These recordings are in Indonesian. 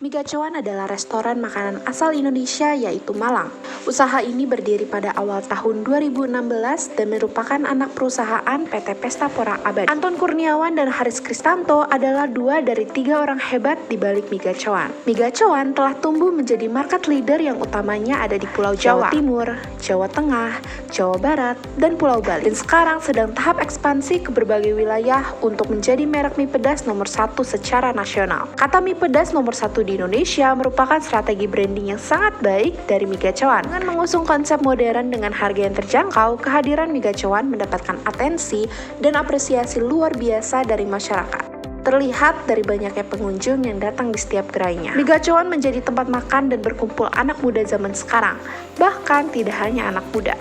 Mi Gacoan adalah restoran makanan asal Indonesia yaitu Malang. Usaha ini berdiri pada awal tahun 2016 dan merupakan anak perusahaan PT Pesta Pora Abadi. Anton Kurniawan dan Haris Kristanto adalah dua dari 3 orang hebat di balik Mi Gacoan. Mi Gacoan telah tumbuh menjadi market leader yang utamanya ada di Pulau Jawa Timur, Jawa Tengah, Jawa Barat, dan Pulau Bali. Dan sekarang sedang tahap ekspansi ke berbagai wilayah untuk menjadi merek mie pedas nomor 1 secara nasional. Kata mie pedas nomor 1 di Indonesia merupakan strategi branding yang sangat baik dari Mi Gacoan. Dengan mengusung konsep modern dengan harga yang terjangkau, kehadiran Mi Gacoan mendapatkan atensi dan apresiasi luar biasa dari masyarakat. Terlihat dari banyaknya pengunjung yang datang di setiap gerainya. Mi Gacoan menjadi tempat makan dan berkumpul anak muda zaman sekarang. Bahkan tidak hanya anak muda.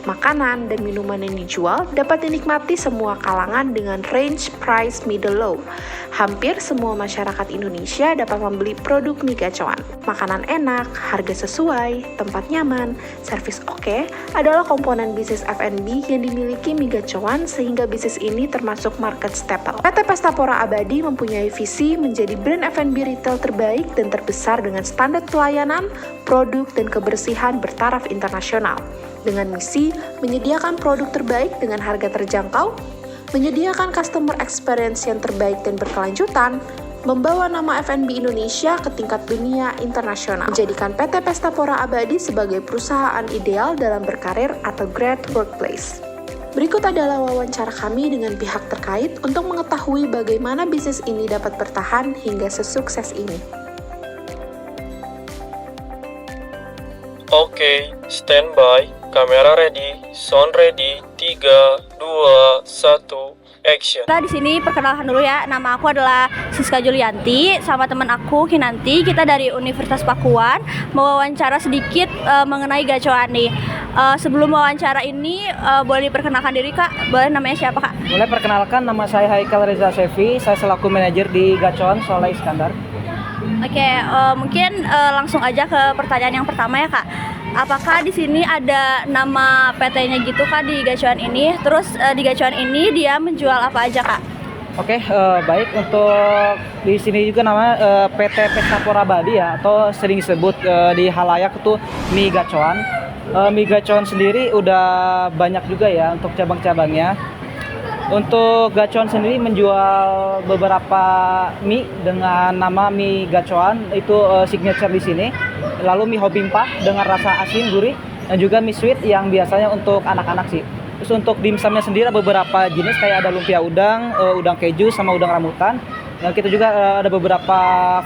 Makanan dan minuman yang dijual dapat dinikmati semua kalangan dengan range price middle low. Hampir semua masyarakat Indonesia dapat membeli produk Mi Gacoan. Makanan enak, harga sesuai, tempat nyaman, servis oke adalah komponen bisnis F&B yang dimiliki Mi Gacoan sehingga bisnis ini termasuk market staple. PT Pesta Pora Abadi mempunyai visi menjadi brand F&B retail terbaik dan terbesar dengan standar pelayanan, produk, dan kebersihan bertaraf internasional. Dengan misi menyediakan produk terbaik dengan harga terjangkau, menyediakan customer experience yang terbaik dan berkelanjutan, membawa nama F&B Indonesia ke tingkat dunia internasional, menjadikan PT Pesta Pora Abadi sebagai perusahaan ideal dalam berkarir atau great workplace. Berikut adalah wawancara kami dengan pihak terkait untuk mengetahui bagaimana bisnis ini dapat bertahan hingga sesukses ini. Oke, standby, kamera ready, sound ready, 3, 2, 1, action. Nah, di sini perkenalkan dulu ya, nama aku adalah Siska Julianti, sama teman aku Kinanti. Kita dari Universitas Pakuan mau wawancara sedikit mengenai Gacoan nih. Sebelum wawancara ini, boleh diperkenalkan diri Kak? Boleh, namanya siapa Kak? Boleh, perkenalkan, nama saya Haikal Reza Sefi. Saya selaku manajer di Gacoan Soleh Iskandar. Oke, mungkin langsung aja ke pertanyaan yang pertama ya Kak. Apakah di sini ada nama PT-nya gitu Kak di Gacoan ini? Terus di Gacoan ini dia menjual apa aja Kak? Oke, baik, untuk di sini juga nama PT Pesta Pora Abadi ya, atau sering disebut di halayak itu Mi Gacoan. Mi Gacoan sendiri udah banyak juga ya untuk cabang-cabangnya. Untuk Gacoan sendiri menjual beberapa mie dengan nama Mi Gacoan, itu signature di sini. Lalu mie Hobimpah dengan rasa asin gurih, dan juga mie sweet yang biasanya untuk anak-anak sih. Terus untuk dimsumnya sendiri ada beberapa jenis, kayak ada lumpia udang, udang keju, sama udang rambutan. Dan kita juga ada beberapa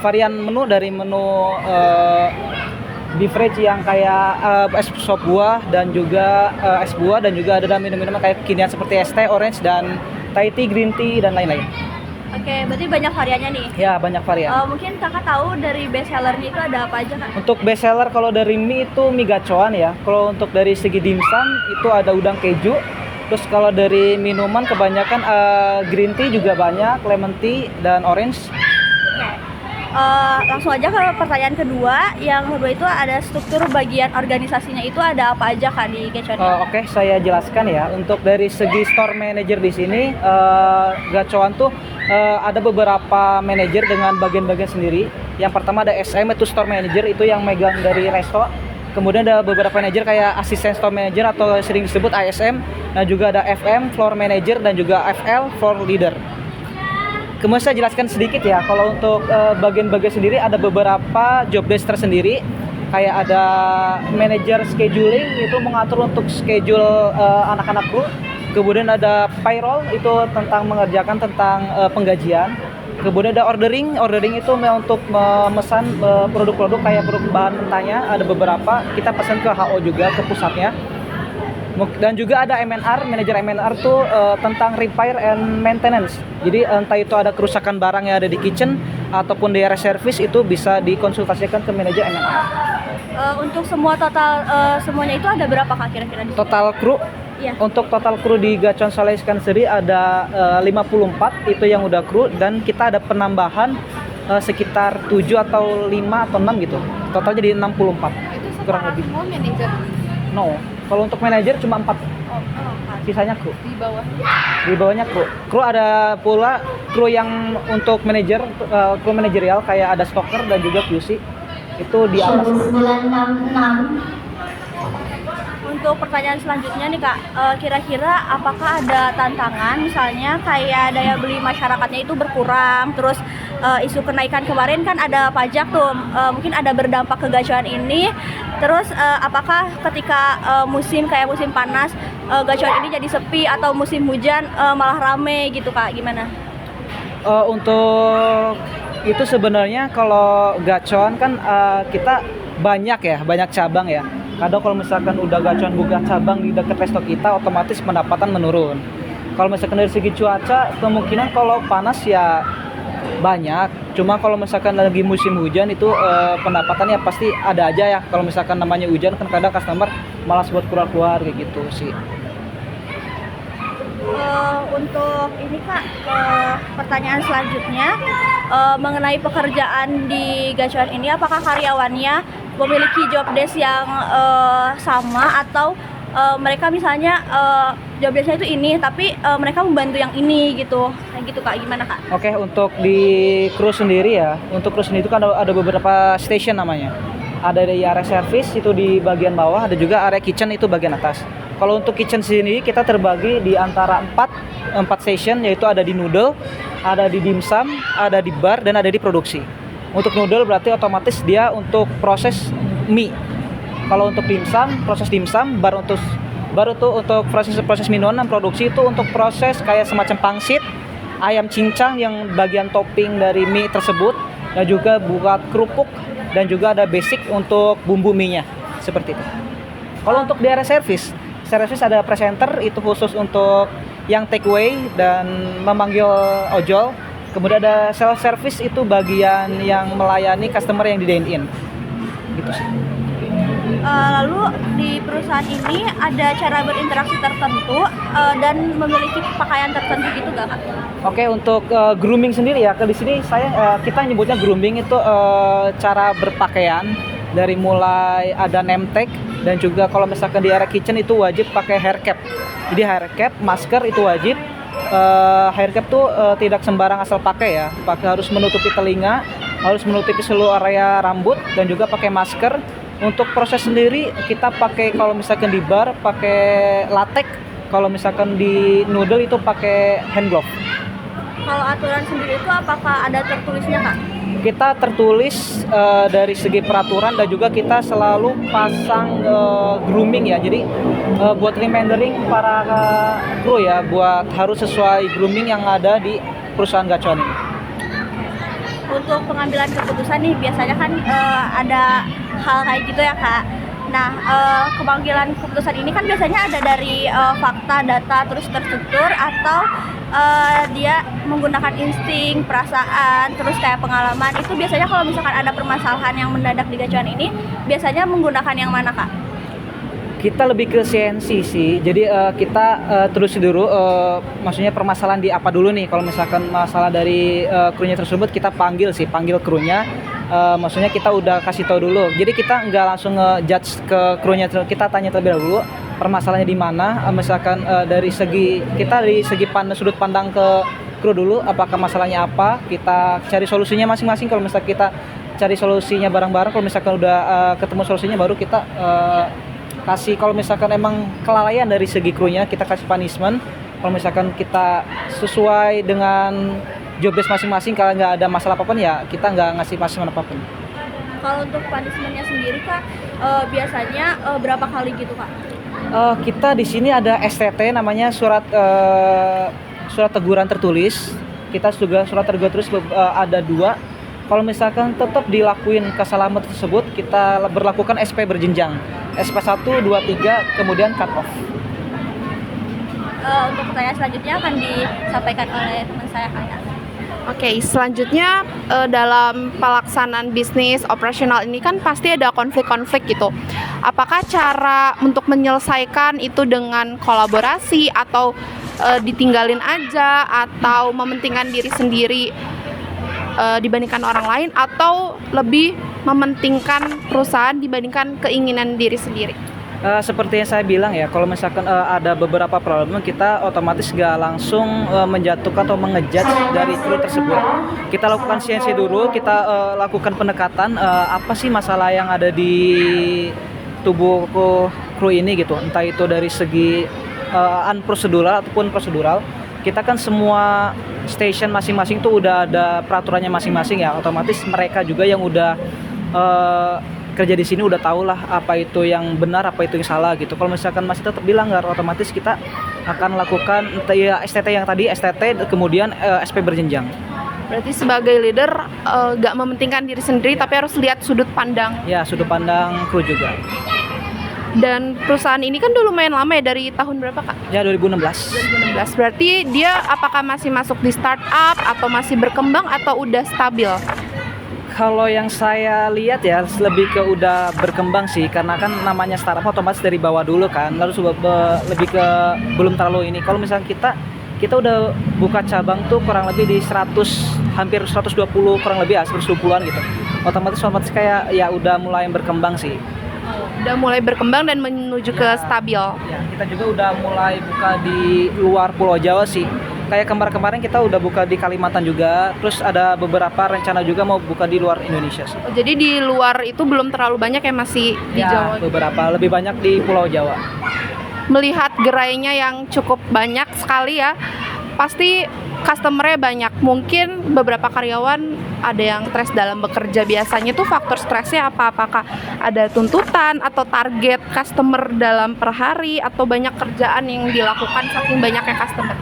varian menu dari menu beverage yang kayak es sop buah dan juga es buah, dan juga ada minum-minuman kayak kekinian seperti es teh orange dan Thai tea, green tea, dan lain-lain. Oke, berarti banyak variannya nih. Ya, banyak varian. Mungkin kakak tahu dari best sellernya itu ada apa aja Kak? Untuk best seller kalau dari mie itu Mi Gacoan ya. Kalau untuk dari segi dimsum itu ada udang keju. Terus kalau dari minuman kebanyakan green tea juga banyak, lemon tea dan orange. Langsung aja ke pertanyaan kedua. Yang kedua itu ada struktur bagian organisasinya itu ada apa aja Kak di Gacoan? Oke, saya jelaskan ya. Untuk dari segi store manager di sini, Gacoan tuh ada beberapa manajer dengan bagian-bagian sendiri. Yang pertama ada SM, itu store manager, itu yang megang dari resto. Kemudian ada beberapa manajer kayak asisten store manager atau sering disebut ASM. Dan juga ada FM, floor manager, dan juga FL, floor leader. Kemudian saya jelaskan sedikit ya, kalau untuk bagian-bagian sendiri ada beberapa job desk tersendiri. Kayak ada manajer scheduling, itu mengatur untuk schedule anak-anak kru. Kemudian ada payroll, itu tentang mengerjakan tentang penggajian. Kemudian ada ordering itu untuk memesan produk-produk kayak produk bahan mentahnya, ada beberapa. Kita pesan ke HO juga, ke pusatnya. Dan juga ada MNR, manajer MNR tuh tentang repair and maintenance. Jadi entah itu ada kerusakan barang yang ada di kitchen ataupun di area service, itu bisa dikonsultasikan ke manajer MNR. Untuk semua total semuanya itu ada berapa Kak kira-kira di sini? Total kru? Iya. Untuk total kru di Gacoan Soleh Iskandar sendiri ada 54, itu yang udah kru, dan kita ada penambahan sekitar 7 atau 5 atau 6 gitu. Total jadi 64. Itu kurang sekarang lebih. semua manajer? No, kalau untuk manajer cuma 4. Sisanya kru. Di bawahnya kru. Kru ada pula kru yang untuk manajer, kru manajerial kayak ada stoker dan juga QC. Itu di atas. 966. Untuk pertanyaan selanjutnya nih Kak, kira-kira apakah ada tantangan misalnya kayak daya beli masyarakatnya itu berkurang, terus isu kenaikan kemarin kan ada pajak tuh, mungkin ada berdampak ke gacuan ini, terus apakah ketika musim panas gacuan ini jadi sepi atau musim hujan malah rame gitu Kak, gimana? Untuk itu sebenarnya kalau gacuan kan kita banyak cabang ya. Kadang kalau misalkan udah gacuan buka cabang di dekat resto kita, otomatis pendapatan menurun. Kalau misalkan dari segi cuaca, kemungkinan kalau panas ya banyak. Cuma kalau misalkan lagi musim hujan itu pendapatannya pasti ada aja ya. Kalau misalkan namanya hujan kan kadang customer malas buat keluar-keluar kayak gitu sih. Untuk ini Kak, pertanyaan selanjutnya mengenai pekerjaan di gacuan ini, apakah karyawannya memiliki job desk yang sama atau mereka misalnya job desknya itu ini tapi mereka membantu yang ini gitu, kayak gitu Kak, gimana Kak? Oke, untuk di kru sendiri ya, untuk kru sendiri itu kan ada beberapa station namanya. Ada di area service itu di bagian bawah, ada juga area kitchen itu bagian atas. Kalau untuk kitchen sendiri kita terbagi di antara 4 station, yaitu ada di noodle, ada di dimsum, ada di bar, dan ada di produksi. Untuk noodle berarti otomatis dia untuk proses mie. Kalau untuk dimsum, proses dimsum, baru tuh untuk proses minuman, dan produksi itu untuk proses kayak semacam pangsit, ayam cincang yang bagian topping dari mie tersebut, dan juga buat kerupuk, dan juga ada basic untuk bumbu mie-nya, seperti itu. Kalau untuk di area service ada presenter, itu khusus untuk yang take away dan memanggil ojol. Kemudian ada self service, itu bagian yang melayani customer yang di dine in. Gitu sih. Lalu di perusahaan ini ada cara berinteraksi tertentu dan memiliki pakaian tertentu gitu gak Kak? Oke, untuk grooming sendiri ya, di sini kita nyebutnya grooming itu cara berpakaian dari mulai ada name tag, dan juga kalau misalkan di area kitchen itu wajib pakai hair cap. Jadi hair cap, masker itu wajib. Hair cap tuh tidak sembarang asal pakai ya, harus menutupi telinga, harus menutupi seluruh area rambut, dan juga pakai masker. Untuk proses sendiri kita pakai, kalau misalkan di bar pakai latex, kalau misalkan di noodle itu pakai hand glove. Kalau aturan sendiri itu apakah ada tertulisnya Kak? Kita tertulis dari segi peraturan, dan juga kita selalu pasang grooming ya. Jadi buat remindering para kru ya, buat harus sesuai grooming yang ada di perusahaan gacuan ini. Untuk pengambilan keputusan nih biasanya kan ada hal kayak gitu ya Kak. Nah, pemanggilan keputusan ini kan biasanya ada dari fakta, data, terus terstruktur, atau dia menggunakan insting, perasaan, terus kayak pengalaman. Itu biasanya kalau misalkan ada permasalahan yang mendadak di gacuan ini, biasanya menggunakan yang mana Kak? Kita lebih ke CNC sih. Jadi kita terus dulu, maksudnya permasalahan di apa dulu nih. Kalau misalkan masalah dari krunya tersebut, kita panggil krunya. Maksudnya kita udah kasih tahu dulu. Jadi kita nggak langsung ngejudge ke krunya, kita tanya terlebih dahulu permasalahannya di mana. Misalkan dari segi sudut pandang ke kru dulu, apakah masalahnya apa, kita cari solusinya masing-masing. Kalau misalkan kita cari solusinya bareng-bareng, kalau misalkan udah ketemu solusinya, baru kita kasih. Kalau misalkan emang kelalaian dari segi krunya, kita kasih punishment. Kalau misalkan kita sesuai dengan job desk masing-masing, kalau nggak ada masalah apapun ya kita nggak ngasih punishment apapun. Kalau untuk punishmentnya sendiri Kak, biasanya berapa kali gitu Kak? Kita di sini ada STT, namanya surat teguran tertulis. Kita juga surat teguran tertulis ada 2. Kalau misalkan tetap dilakuin kesalahan tersebut, kita berlakukan SP berjenjang. SP 1, 2, 3, kemudian cut off. Untuk pertanyaan selanjutnya akan disampaikan oleh teman saya Kak. Oke, selanjutnya dalam pelaksanaan bisnis operasional ini kan pasti ada konflik-konflik gitu. Apakah cara untuk menyelesaikan itu dengan kolaborasi, atau ditinggalin aja, atau mementingkan diri sendiri dibandingkan orang lain, atau lebih mementingkan perusahaan dibandingkan keinginan diri sendiri? Seperti yang saya bilang ya, kalau misalkan ada beberapa problem, kita otomatis gak langsung menjatuhkan atau mengejudge dari kru tersebut. Kita lakukan CNC dulu, kita lakukan pendekatan apa sih masalah yang ada di tubuh kru ini gitu. Entah itu dari segi unprocedural ataupun prosedural. Kita kan semua station masing-masing tuh udah ada peraturannya masing-masing ya. Otomatis mereka juga yang udah kerja di sini udah tahu lah apa itu yang benar, apa itu yang salah gitu. Kalau misalkan masih tetap dilanggar, otomatis kita akan lakukan ya STT yang tadi, STT kemudian SP berjenjang. Berarti sebagai leader gak mementingkan diri sendiri tapi harus lihat sudut pandang. Ya, sudut pandang kru juga. Dan perusahaan ini kan udah lumayan lama ya, dari tahun berapa Kak? Ya 2016. 2016. Berarti dia apakah masih masuk di startup atau masih berkembang atau udah stabil? Kalau yang saya lihat ya lebih ke udah berkembang sih, karena kan namanya startup otomatis dari bawah dulu kan, lalu lebih ke belum terlalu ini. Kalau misalnya kita udah buka cabang tuh kurang lebih di 100, hampir 120 kurang lebih ya, 120-an gitu. Otomatis kayak ya udah mulai berkembang sih. Udah mulai berkembang dan menuju ke stabil. Ya, kita juga udah mulai buka di luar Pulau Jawa sih. Kayak kemarin kita udah buka di Kalimantan juga, terus ada beberapa rencana juga mau buka di luar Indonesia sih. Oh, jadi di luar itu belum terlalu banyak ya, masih di Jawa? Beberapa, lebih banyak di Pulau Jawa. Melihat gerainya yang cukup banyak sekali ya, pasti customer-nya banyak. Mungkin beberapa karyawan ada yang stres dalam bekerja. Biasanya tuh faktor stresnya apa? Apakah ada tuntutan atau target customer dalam per hari, atau banyak kerjaan yang dilakukan saking banyaknya customer?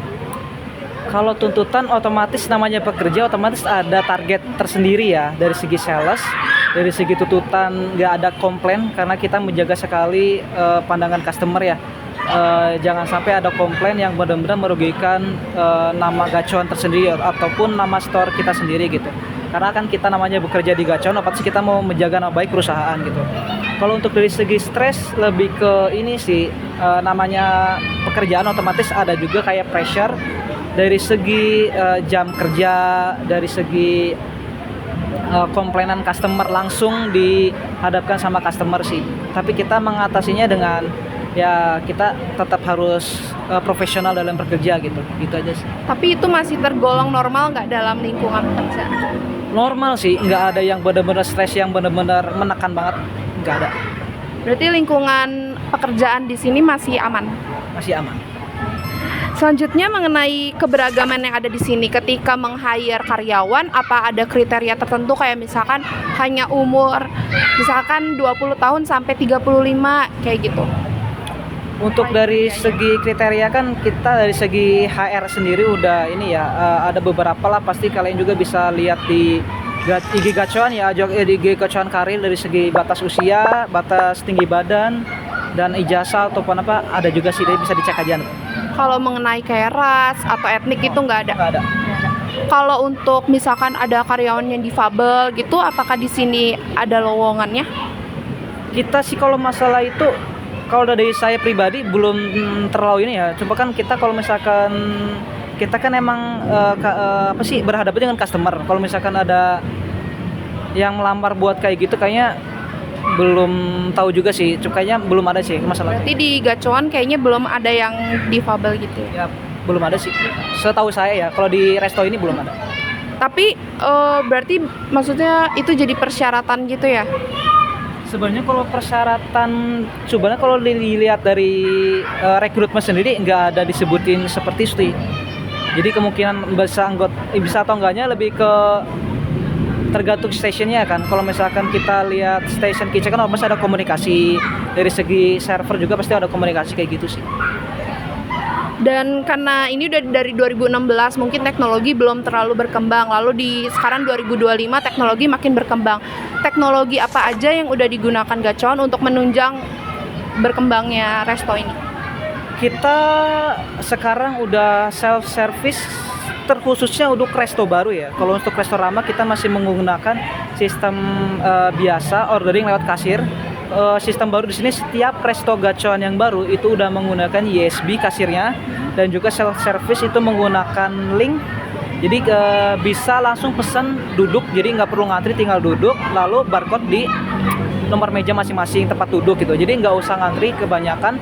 Kalau tuntutan otomatis namanya pekerja, otomatis ada target tersendiri ya. Dari segi sales, dari segi tuntutan nggak ada komplain, karena kita menjaga sekali pandangan customer ya. Jangan sampai ada komplain yang benar-benar merugikan nama gacuan tersendiri ataupun nama store kita sendiri gitu. Karena kan kita namanya bekerja di gacuan, otomatis kita mau menjaga nama baik perusahaan gitu. Kalau untuk dari segi stres lebih ke ini sih, namanya pekerjaan otomatis ada juga kayak pressure dari segi jam kerja, dari segi komplainan customer langsung dihadapkan sama customer sih. Tapi kita mengatasinya dengan ya kita tetap harus profesional dalam bekerja gitu aja sih. Tapi itu masih tergolong normal nggak dalam lingkungan kerja? Normal sih, nggak ada yang benar-benar stres yang benar-benar menekan banget, nggak ada. Berarti lingkungan pekerjaan di sini masih aman? Masih aman. Selanjutnya mengenai keberagaman yang ada di sini, ketika meng-hire karyawan, apa ada kriteria tertentu kayak misalkan hanya umur misalkan 20 tahun sampai 35 kayak gitu? Untuk dari segi kriteria kan kita dari segi HR sendiri udah ini ya, ada beberapa lah, pasti kalian juga bisa lihat di IG Gacuan ya, di IG Gacuan Karir, dari segi batas usia, batas tinggi badan, dan ijazah ataupun apa ada juga sih, bisa dicek aja. Kalau mengenai kayak ras atau etnik itu nggak ada? Nggak ada. Kalau untuk misalkan ada karyawan yang difabel gitu, apakah di sini ada lowongannya? Kita sih kalau masalah itu, kalau dari saya pribadi belum terlalu ini ya. Cuma kan kita kalau misalkan kita kan emang berhadapan dengan customer. Kalau misalkan ada yang melamar buat kayak gitu, kayaknya belum tahu juga sih. Kayaknya belum ada sih masalah. Berarti di Gacuan kayaknya belum ada yang difabel gitu Ya, belum ada sih. Setahu saya ya, kalau di resto ini belum ada. Tapi berarti maksudnya itu jadi persyaratan gitu ya? Sebenarnya kalau persyaratan, sebenarnya kalau dilihat dari rekrutmen sendiri nggak ada disebutin seperti itu. Jadi kemungkinan bisa atau enggaknya lebih ke tergantung stationnya kan. Kalau misalkan kita lihat station kitchen kan pasti ada komunikasi, dari segi server juga pasti ada komunikasi kayak gitu sih. Dan karena ini udah dari 2016, mungkin teknologi belum terlalu berkembang. Lalu sekarang 2025 teknologi makin berkembang. Teknologi apa aja yang udah digunakan Gacuan untuk menunjang berkembangnya resto ini? Kita sekarang udah self service, terkhususnya untuk resto baru ya. Kalau untuk resto lama kita masih menggunakan sistem biasa, ordering lewat kasir. Sistem baru di sini, setiap resto Gacuan yang baru itu udah menggunakan USB kasirnya, dan juga self service itu menggunakan link. Jadi bisa langsung pesan duduk, jadi nggak perlu ngantri, tinggal duduk lalu barcode nomor meja masing-masing, tempat duduk gitu. Jadi nggak usah ngantri kebanyakan.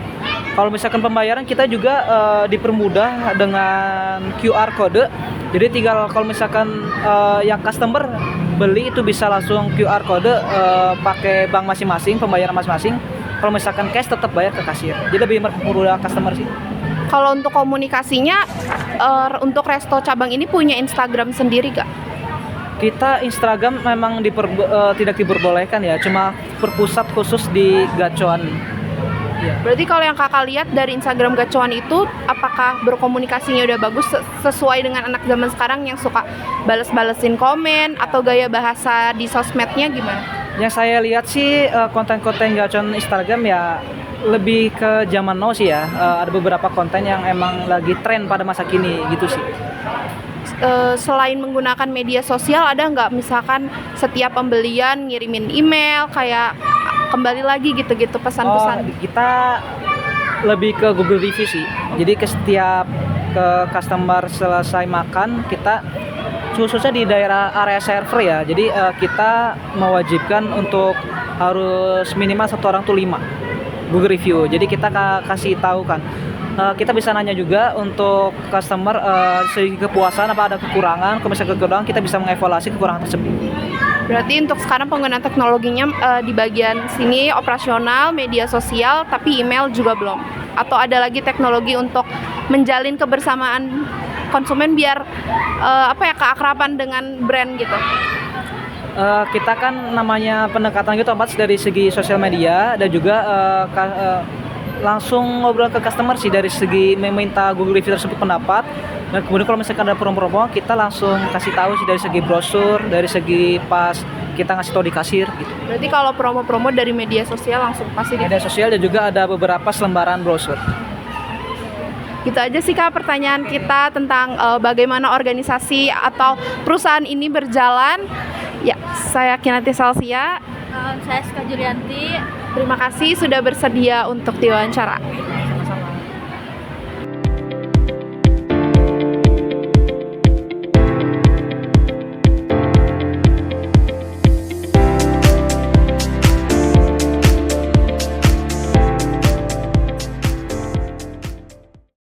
Kalau misalkan pembayaran kita juga dipermudah dengan QR code. Jadi tinggal kalau misalkan yang customer beli itu bisa langsung QR code pakai bank masing-masing, pembayaran masing-masing. Kalau misalkan cash tetap bayar ke kasir. Jadi lebih mempermudah customer sih. Kalau untuk komunikasinya, untuk resto cabang ini punya Instagram sendiri gak? Kita Instagram memang tidak diperbolehkan ya, cuma berpusat khusus di Gacoan. Ya. Berarti kalau yang kakak lihat dari Instagram Gacoan itu, apakah berkomunikasinya udah bagus sesuai dengan anak zaman sekarang yang suka bales-balesin komen atau gaya bahasa di sosmednya gimana? Yang saya lihat sih konten-konten Gacoan Instagram ya lebih ke zaman now sih ya. Ada beberapa konten yang emang lagi tren pada masa kini gitu sih. Selain menggunakan media sosial, ada nggak misalkan setiap pembelian ngirimin email kayak kembali lagi gitu-gitu pesan-pesan? Kita lebih ke Google Review sih. Jadi ke setiap customer selesai makan, kita khususnya di daerah area server ya. Jadi kita mewajibkan untuk harus minimal satu orang tuh 5 Google Review. Jadi kita kasih tahu kan. Kita bisa nanya juga untuk customer segi kepuasan apa ada kekurangan. Kalau misalnya kekurangan kita bisa mengevaluasi kekurangan tersebut. Berarti untuk sekarang penggunaan teknologinya di bagian sini operasional, media sosial, tapi email juga belum. Atau ada lagi teknologi untuk menjalin kebersamaan konsumen biar keakraban dengan brand gitu. Kita kan namanya pendekatan gitu otomatis dari segi sosial media dan juga langsung ngobrol ke customer sih dari segi meminta Google Review tersebut pendapat. Dan kemudian kalau misalkan ada promo-promo kita langsung kasih tahu sih dari segi brosur, dari segi pas kita ngasih tahu di kasir gitu. Berarti kalau promo-promo dari media sosial langsung pasti di Media sosial dan juga ada beberapa selembaran brosur. Gitu aja sih Kak pertanyaan kita tentang bagaimana organisasi atau perusahaan ini berjalan. Ya, saya Kinanti Salsia. Saya Siska Julianti. Terima kasih sudah bersedia untuk diwawancara.